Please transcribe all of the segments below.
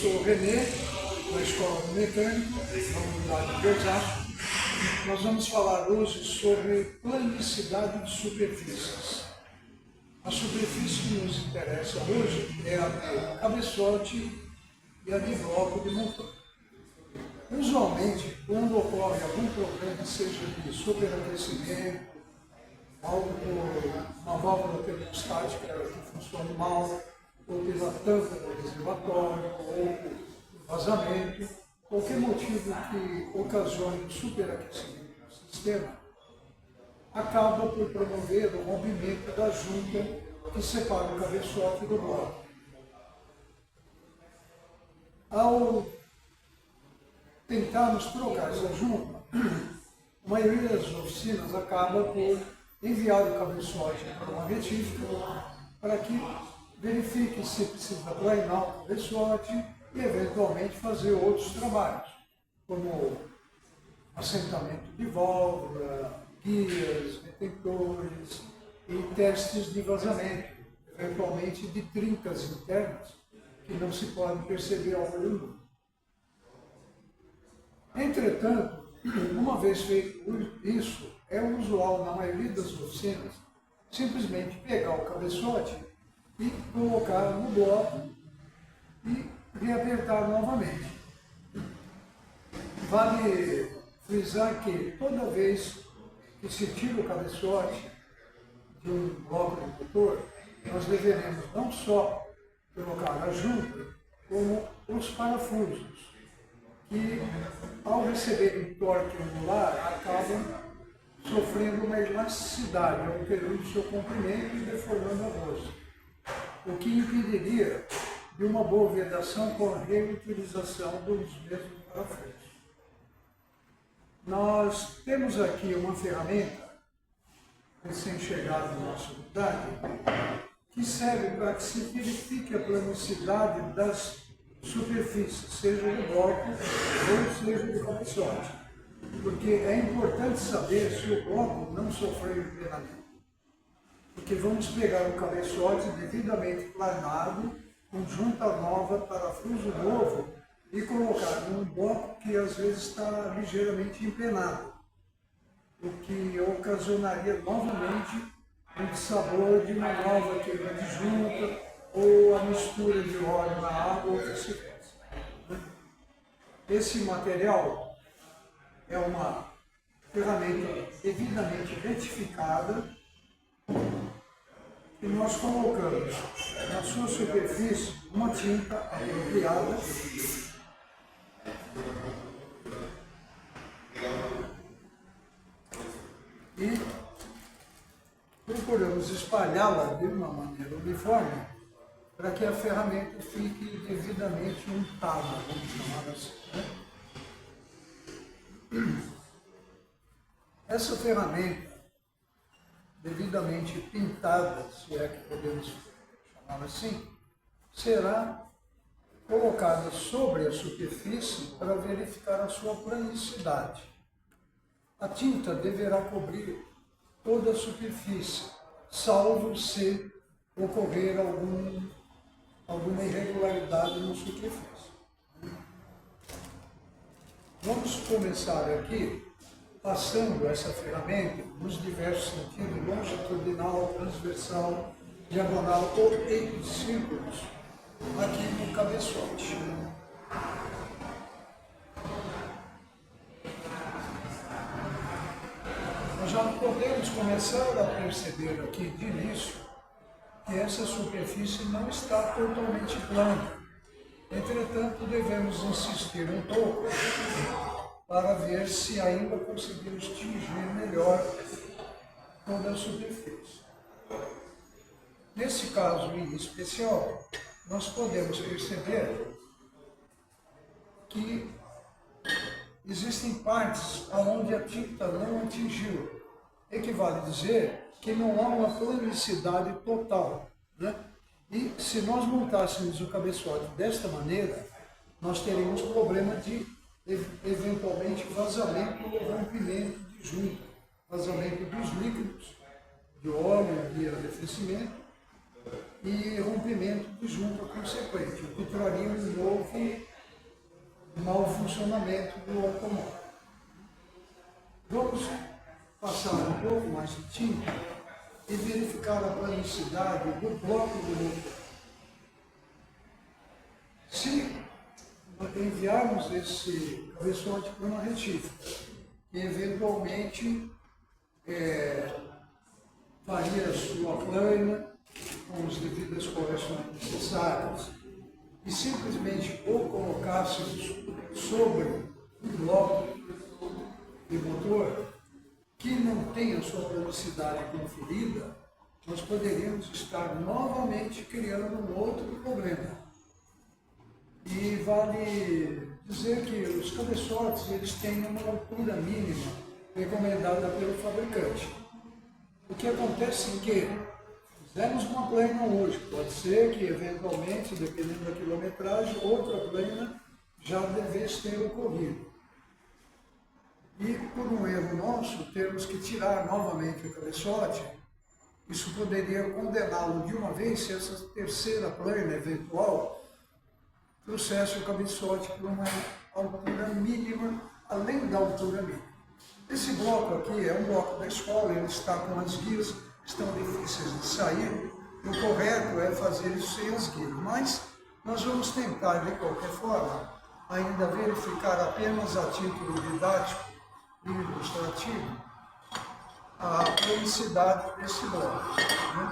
sou o Renê, da Escola do Mecânico, da Unidade de Osasco. Nós vamos falar hoje sobre planicidade de superfícies. A superfície que nos interessa hoje é a de cabeçote e a de bloco de motor. Usualmente, quando ocorre algum problema, seja de superaquecimento, algo por uma válvula termostática que funciona mal, ou pela tampa do reservatório, ou por vazamento, qualquer motivo que ocasione superaquecimento do sistema, acaba por promover o rompimento da junta que separa o cabeçote do bloco. Ao tentarmos trocar essa junta, a maioria das oficinas acaba por enviar o cabeçote para uma retífica para que verifique se precisa planar o cabeçote e eventualmente fazer outros trabalhos, como assentamento de válvula, guias, retentores e testes de vazamento, eventualmente de trincas internas que não se podem perceber ao olho nu. Entretanto, uma vez feito isso, é usual na maioria das oficinas simplesmente pegar o cabeçote e colocar no bloco e reapertar novamente. Vale frisar que toda vez que se tira o cabeçote de um bloco de motor, nós deveremos não só colocar a junta, como os parafusos, que ao receberem torque angular acabam sofrendo uma elasticidade, alterando seu comprimento e deformando a rosca, o que impediria de uma boa vedação com a reutilização dos mesmos parafusos. Nós temos aqui uma ferramenta recém-chegada na nossa unidade que serve para que se verifique a planicidade das superfícies, seja do bloco ou seja do cabeçote. Porque é importante saber se o bloco não sofreu empenamento. Porque vamos pegar o cabeçote devidamente planado, com junta nova, parafuso novo, e colocar num bloco que às vezes está ligeiramente empenado, o que ocasionaria novamente um dissabor de uma nova queima de junta ou a mistura de óleo na água ou vice-versa. Esse material é uma ferramenta devidamente retificada e nós colocamos na sua superfície uma tinta apropriada e procuramos espalhá-la de uma maneira uniforme para que a ferramenta fique devidamente untada, vamos chamar assim, né? Essa ferramenta, devidamente pintada, se é que podemos chamar assim, será colocada sobre a superfície para verificar a sua planicidade. A tinta deverá cobrir toda a superfície, salvo se ocorrer alguma irregularidade na superfície. Vamos começar aqui passando essa ferramenta nos diversos sentidos, longitudinal, transversal, diagonal ou em círculos, aqui no cabeçote. Nós já podemos começar a perceber aqui de início que essa superfície não está totalmente plana. Entretanto, devemos insistir um pouco para ver se ainda conseguimos tingir melhor toda a superfície. Nesse caso em especial, nós podemos perceber que existem partes onde a tinta não atingiu. Equivale a dizer que não há uma planicidade total, né? E se nós montássemos o cabeçote desta maneira, nós teríamos problema de, eventualmente, vazamento ou rompimento de junta, vazamento dos líquidos, de óleo, de arrefecimento, e rompimento de disjunta consequente, o que traria um novo mau funcionamento do automóvel. Vamos passar um pouco mais de tinta e verificar a planicidade do bloco do motor. Se enviarmos esse cabeçote para uma retífica, que eventualmente faria a sua plana com as devidas correções necessárias e simplesmente o colocássemos sobre um bloco de motor que não tem a sua planicidade conferida, nós poderíamos estar novamente criando um outro problema. E vale dizer que os cabeçotes eles têm uma altura mínima recomendada pelo fabricante. O que acontece é que fizemos uma plana hoje, pode ser que eventualmente, dependendo da quilometragem, outra plana já devesse ter ocorrido. E por um erro nosso, temos que tirar novamente o cabeçote, isso poderia condená-lo de uma vez se essa terceira plana eventual trouxesse o cabeçote para uma altura mínima, além da altura mínima. Esse bloco aqui é um bloco da escola, ele está com as guias, estão difíceis de sair, e o correto é fazer isso sem as guias, mas nós vamos tentar, de qualquer forma, ainda verificar apenas a título didático e ilustrativo a planicidade desse bloco. Né?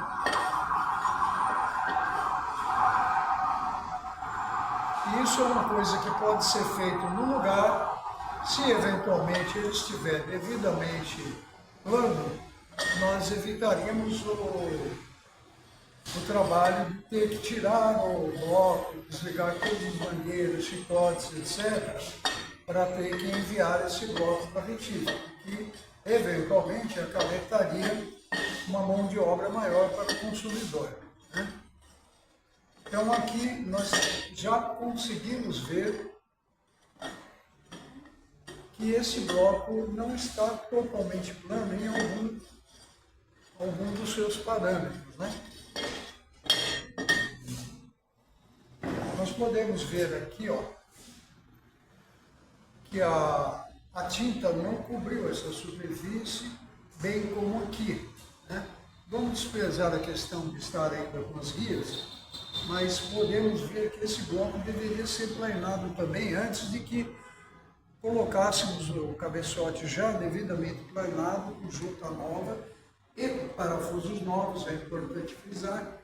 E isso é uma coisa que pode ser feito no lugar, se eventualmente ele estiver devidamente plano, nós evitaríamos o trabalho de ter que tirar o bloco, desligar todas as mangueiras, chicotes, etc., para ter que enviar esse bloco para a retífica, que eventualmente acarretaria uma mão de obra maior para o consumidor. Né? Então aqui nós já conseguimos ver que esse bloco não está totalmente plano em algum dos seus parâmetros. Né? Nós podemos ver aqui, ó, que a tinta não cobriu essa superfície, bem como aqui. Né? Vamos desprezar a questão de estar ainda com as guias, mas podemos ver que esse bloco deveria ser planado também antes de que colocássemos o cabeçote já devidamente planado, com junta nova e parafusos novos, é importante frisar.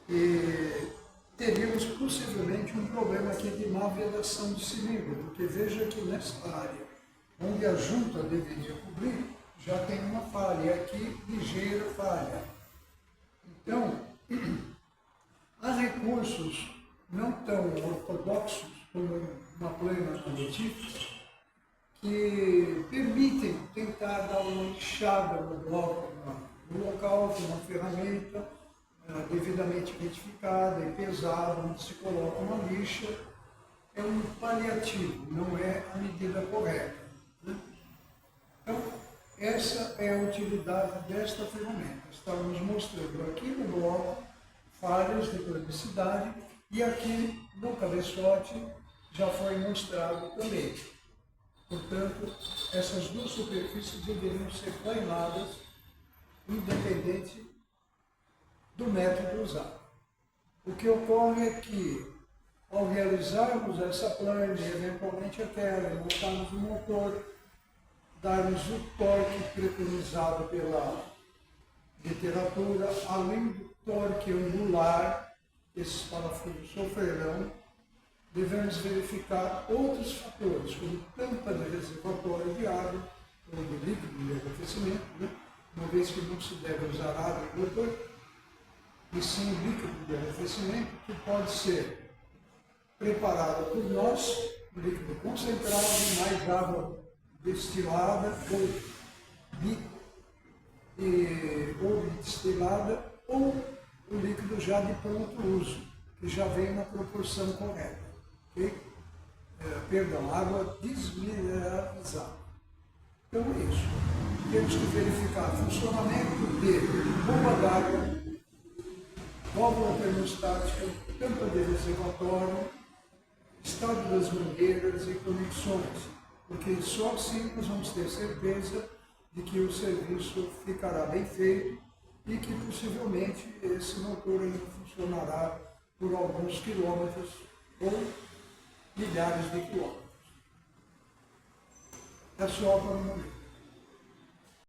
E teríamos possivelmente um problema aqui de má vedação de cilindro, porque veja que nessa área onde a junta deveria cobrir, já tem uma falha, aqui ligeira falha. Então, há recursos não tão ortodoxos como uma plana retífica que permitem tentar dar uma lixada no bloco, no local, com uma ferramenta devidamente retificada e pesada, onde se coloca uma lixa. É um paliativo, não é a medida correta. Né? Então, essa é a utilidade desta ferramenta. Estamos mostrando aqui no bloco falhas de planicidade e aqui no cabeçote já foi mostrado também. Portanto, essas duas superfícies deveriam ser planadas independente do método usado. O que ocorre é que, ao realizarmos essa plana, eventualmente aquela, montarmos o motor, darmos o torque preconizado pela literatura, além do torque angular, esses parafusos sofrerão, devemos verificar outros fatores, como tampa de reservatório de água, ou de líquido de arrefecimento, né? Uma vez que não se deve usar água em motor, e sim líquido de arrefecimento, que pode ser preparado por nós, líquido concentrado, mais água destilada ou destilada, ou o líquido já de pronto uso, que já vem na proporção correta. Okay? Água desmineralizada. Então é isso. Temos que verificar o funcionamento de bomba d'água válvula termostática, tampa de reservatório, estado das mangueiras e conexões, porque só assim nós vamos ter certeza de que o serviço ficará bem feito e que possivelmente esse motor ainda funcionará por alguns quilômetros ou milhares de quilômetros. É só para o momento.